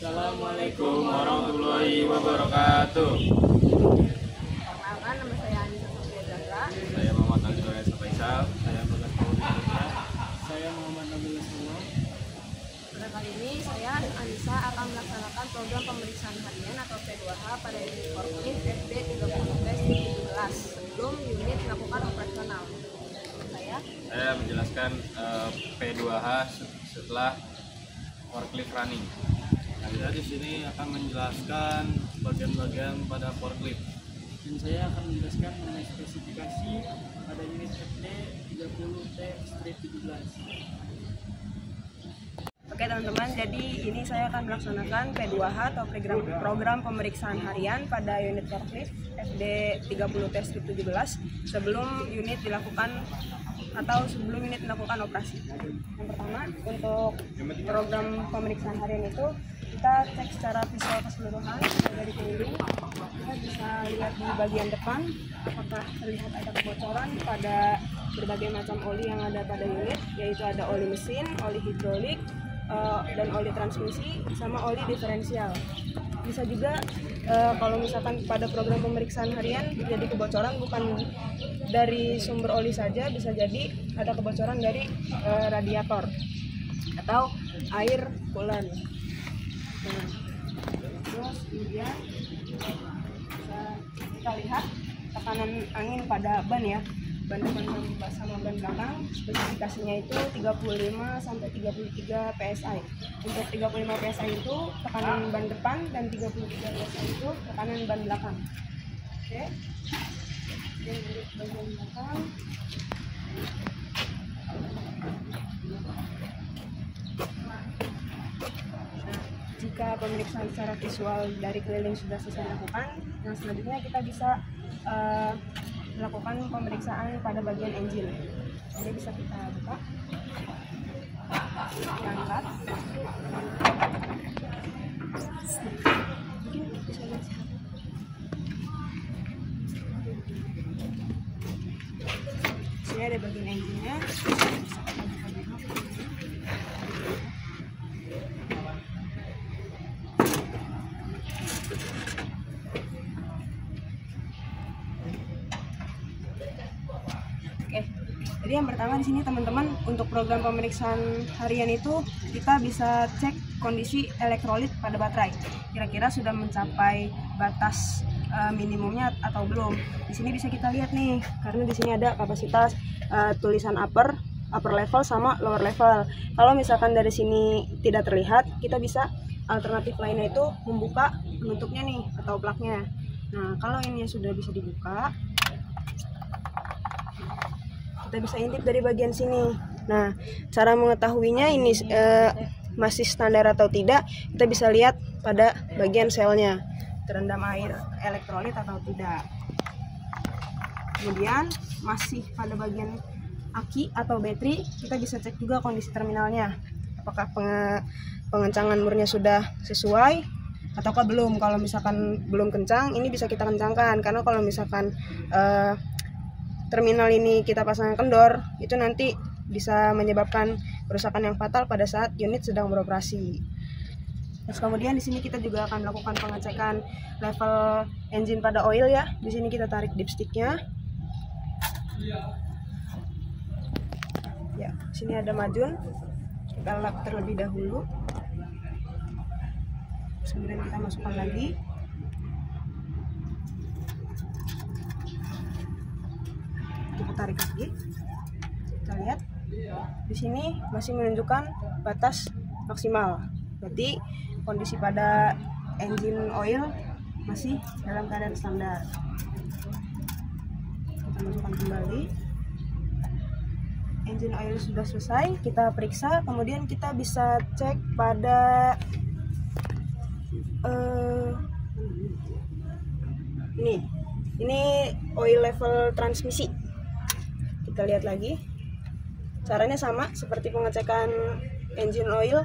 Assalamualaikum warahmatullahi wabarakatuh. Perkenalkan, nama saya Anissa Sofia Zahra. Saya Muhammad Nazir Faisal. Saya Bagas Paulus. Saya Muhammad Nabil Semua. Pada kali ini saya Anissa akan melaksanakan program pemeriksaan harian atau P2H pada unit forklift FD 30-17 sebelum unit melakukan operasional. Saya menjelaskan P2H setelah forklift running. Saya di sini akan menjelaskan bagian-bagian pada forklift. Dan saya akan menjelaskan mengenai spesifikasi pada unit FD 30T-17. Oke teman-teman, jadi ini saya akan melaksanakan P2H atau program pemeriksaan harian pada unit forklift FD 30T-17 sebelum unit dilakukan atau sebelum unit melakukan operasi. Yang pertama, untuk program pemeriksaan harian itu kita cek secara visual keseluruhan dari keliling. Kita bisa lihat di bagian depan apakah terlihat ada kebocoran pada berbagai macam oli yang ada pada unit, yaitu ada oli mesin, oli hidrolik, dan oli transmisi, sama oli diferensial. Bisa juga kalau misalkan pada program pemeriksaan harian terjadi kebocoran bukan dari sumber oli saja, bisa jadi ada kebocoran dari radiator atau air coolant. Nah, terus kemudian bisa kita lihat tekanan angin pada ban ya, ban depan sama ban belakang. Spesifikasinya itu 35 sampai 33 PSI. Untuk 35 PSI itu tekanan ban depan dan 33 PSI itu tekanan ban belakang. Oke. Dan untuk bagian belakang jika pemeriksaan secara visual dari keliling sudah selesai dilakukan, yang selanjutnya kita bisa melakukan pemeriksaan pada bagian engine. Jadi bisa kita buka, kita angkat. Mungkin bisa lihat sini ada bagian engine-nya. Oke, jadi yang pertama di sini teman-teman, untuk program pemeriksaan harian itu kita bisa cek kondisi elektrolit pada baterai. Kira-kira sudah mencapai batas minimumnya atau belum. Di sini bisa kita lihat nih, karena di sini ada kapasitas tulisan upper level sama lower level. Kalau misalkan dari sini tidak terlihat, kita bisa alternatif lainnya itu membuka penutupnya nih atau plugnya. Nah, kalau ini sudah bisa dibuka, kita bisa intip dari bagian sini. Nah, cara mengetahuinya ini masih standar atau tidak, kita bisa lihat pada bagian selnya, terendam air elektrolit atau tidak. Kemudian masih pada bagian aki atau baterai, kita bisa cek juga kondisi terminalnya, apakah pengencangan murnya sudah sesuai ataukah belum. Kalau misalkan belum kencang, ini bisa kita kencangkan, karena kalau misalkan terminal ini kita pasang kendor, itu nanti bisa menyebabkan kerusakan yang fatal pada saat unit sedang beroperasi. Terus kemudian di sini kita juga akan melakukan pengecekan level engine pada oil ya. Di sini kita tarik dipsticknya. Ya, di sini ada majun. Kita lap terlebih dahulu. Kemudian kita masukkan lagi. Kita tarik lagi. Kita lihat di sini masih menunjukkan batas maksimal. Berarti kondisi pada engine oil masih dalam keadaan standar. Kita masukkan kembali. Engine oil sudah selesai, kita periksa. Kemudian kita bisa cek pada ini oil level transmisi. Kita lihat lagi, caranya sama seperti pengecekan engine oil.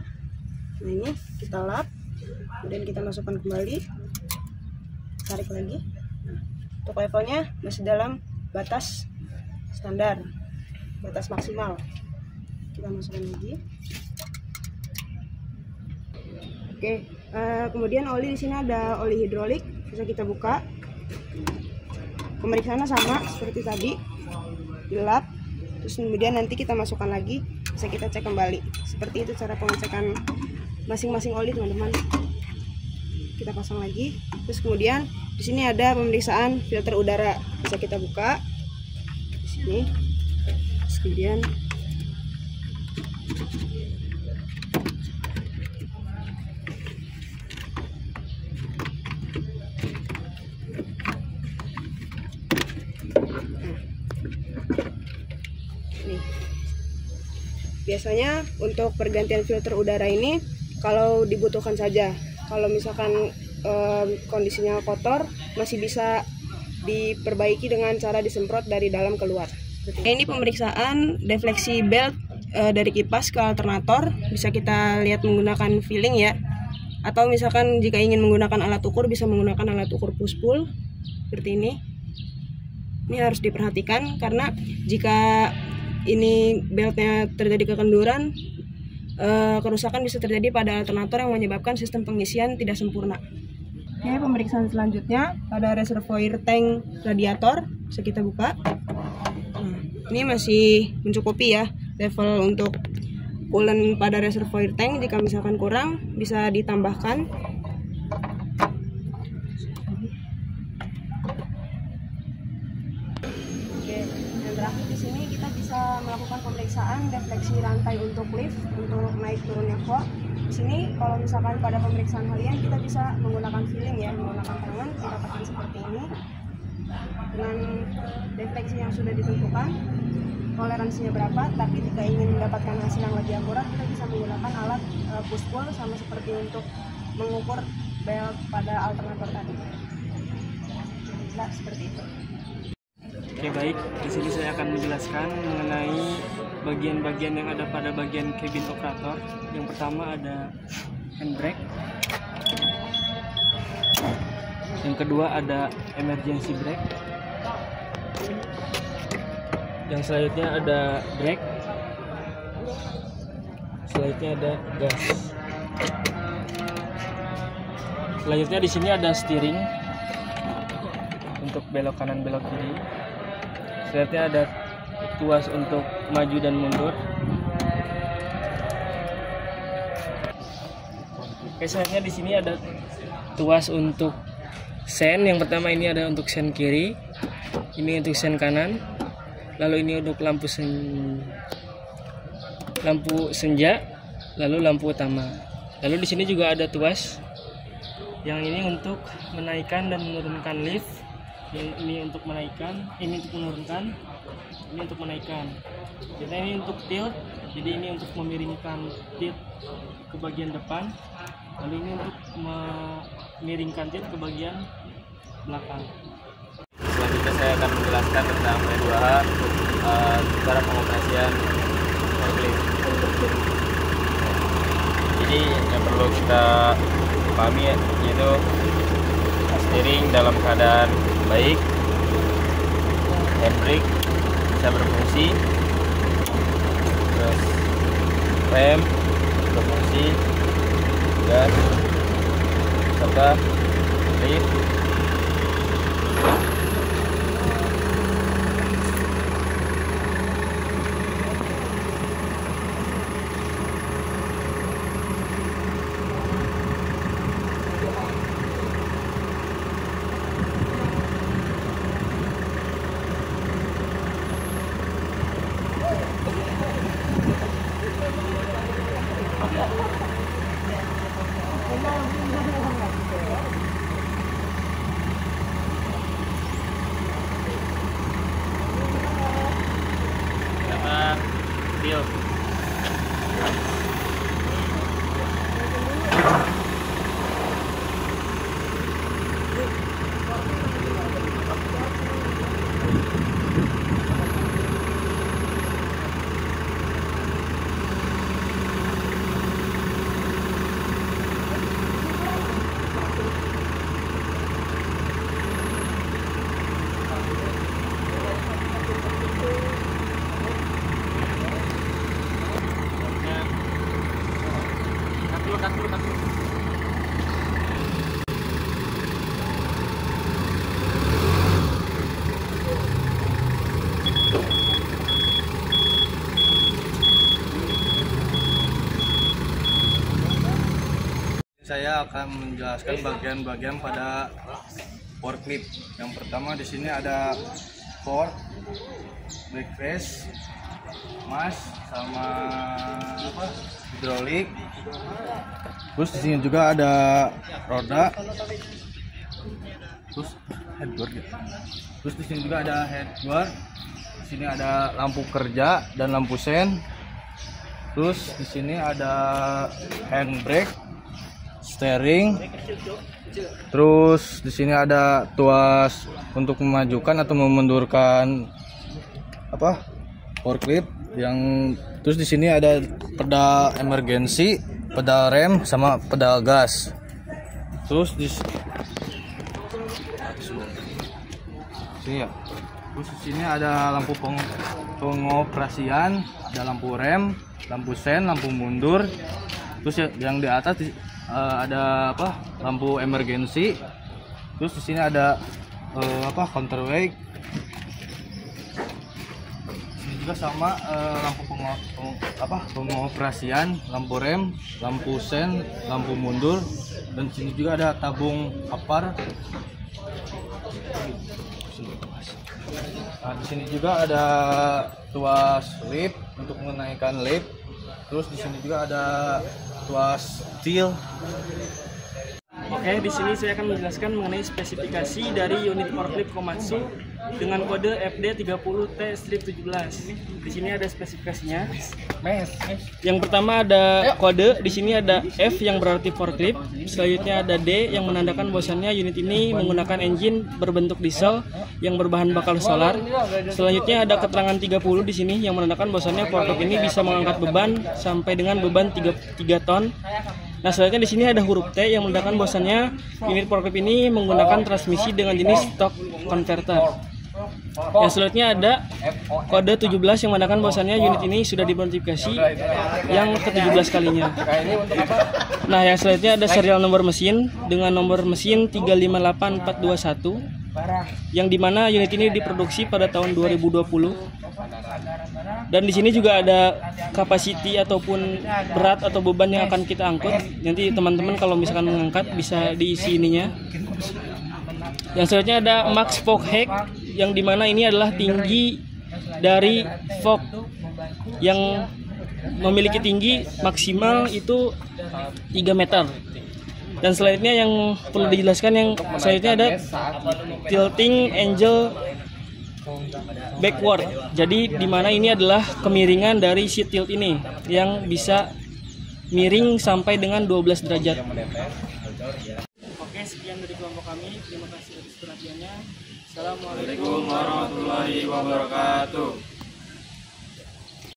Nah, ini kita lap, kemudian kita masukkan kembali, tarik lagi. Nah, untuk levelnya masih dalam batas standar, batas maksimal. Kita masukkan lagi. Oke, Kemudian oli di sini ada oli hidrolik, bisa kita buka. Pemeriksaannya sama seperti tadi, gelap. Terus kemudian nanti kita masukkan lagi, bisa kita cek kembali. Seperti itu cara pengecekan masing-masing oli, teman-teman. Kita pasang lagi. Terus kemudian di sini ada pemeriksaan filter udara, bisa kita buka di sini. Terus kemudian nih. Biasanya untuk pergantian filter udara ini kalau dibutuhkan saja. Kalau misalkan kondisinya kotor, masih bisa diperbaiki dengan cara disemprot dari dalam keluar. Ini pemeriksaan defleksi belt dari kipas ke alternator, bisa kita lihat menggunakan feeling ya. Atau misalkan jika ingin menggunakan alat ukur, bisa menggunakan alat ukur push pull seperti ini. Ini harus diperhatikan karena jika ini beltnya terjadi kekenduran, kerusakan bisa terjadi pada alternator yang menyebabkan sistem pengisian tidak sempurna. Oke, pemeriksaan selanjutnya pada reservoir tank radiator, bisa kita buka. Ini masih mencukupi ya level untuk coolant pada reservoir tank. Jika misalkan kurang, bisa ditambahkan. Oke, yang terakhir di sini kita bisa melakukan pemeriksaan defleksi rantai untuk lift untuk naik turunnya kok. Di sini kalau misalkan pada pemeriksaan harian kita bisa menggunakan feeling ya, menggunakan tangan, kita tekan seperti ini. Dengan defleksi yang sudah ditentukan, toleransinya berapa, tapi jika ingin mendapatkan hasil yang lebih akurat, kita bisa menggunakan alat push pull sama seperti untuk mengukur belt pada alternator tadi. Nah, seperti itu. Oke, baik. Di sini saya akan menjelaskan mengenai bagian-bagian yang ada pada bagian cabin operator. Yang pertama ada handbrake. Yang kedua ada emergency brake. Yang selanjutnya ada brake. Selanjutnya ada gas. Selanjutnya di sini ada steering untuk belok kanan belok kiri. Selanjutnya ada tuas untuk maju dan mundur. Oke, selanjutnya di sini ada tuas untuk sen. Yang pertama ini ada untuk sen kiri, ini untuk sen kanan, lalu ini untuk lampu senja, lalu lampu utama. Lalu di sini juga ada tuas. Yang ini untuk menaikkan dan menurunkan lift. Yang ini untuk menaikkan, ini untuk menurunkan, ini untuk menaikkan. Jadi ini untuk tilt, jadi ini untuk memiringkan tilt ke bagian depan. Lalu ini untuk memiringkan tilt ke bagian belakang. Selanjutnya saya akan menjelaskan tentang P2H untuk cara pengoperasian forklift. Jadi yang perlu kita pahami yaitu steering dalam keadaan baik, handbrake bisa berfungsi, terus rem berfungsi, gas, serta lift. Deal. saya akan menjelaskan bagian-bagian pada forklift. Yang pertama di sini ada fork, backrest, mas, sama hidrolik. Terus di sini juga ada roda. Terus headboard gitu. Terus di sini juga ada headboard. Di sini ada lampu kerja dan lampu sen. Terus di sini ada handbrake, steering. Terus di sini ada tuas untuk memajukan atau memundurkan forklift. Terus di sini ada pedal emergency, pedal rem sama pedal gas. Terus di sini ya. Terus di sini ada lampu pengoperasian, ada lampu rem, lampu sen, lampu mundur. Terus yang di atas ada lampu emergency. Terus di sini ada counterweight. Ini juga sama lampu pengoperasian, lampu rem, lampu sen, lampu mundur. Dan sini juga ada tabung kapar. Nah, di sini juga ada tuas lift untuk menaikkan lift. Terus di sini juga ada tuas steel. Oke, di sini saya akan menjelaskan mengenai spesifikasi dari unit forklift Komatsu dengan kode FD30T-17. Di sini ada spesifikasinya. Yang pertama ada kode, di sini ada F yang berarti forklift, selanjutnya ada D yang menandakan bahwasannya unit ini menggunakan engine berbentuk diesel yang berbahan bakar solar. Selanjutnya ada keterangan 30 di sini yang menandakan bahwasannya forklift ini bisa mengangkat beban sampai dengan beban 3 ton. Nah, selanjutnya di sini ada huruf T yang menandakan bahwasannya unit forklift ini menggunakan transmisi dengan jenis torque converter. Yang selanjutnya ada kode 17 yang menandakan bahwasannya unit ini sudah dimodifikasi yang ke-17 kalinya. Nah, yang selanjutnya ada serial nomor mesin dengan nomor mesin 358421 yang dimana unit ini diproduksi pada tahun 2020. Dan di sini juga ada capacity ataupun berat atau beban yang akan kita angkut. Nanti teman-teman kalau misalkan mengangkat bisa diisi ininya. Yang selanjutnya ada max fork height yang dimana ini adalah tinggi dari fork yang memiliki tinggi maksimal itu 3 meter. Dan selanjutnya yang perlu dijelaskan yang selanjutnya ada tilting angle backward. Jadi dimana ini adalah kemiringan dari si tilt ini yang bisa miring sampai dengan 12 derajat. Oke, sekian dari kelompok kami. Terima kasih atas perhatiannya. Assalamualaikum warahmatullahi wabarakatuh.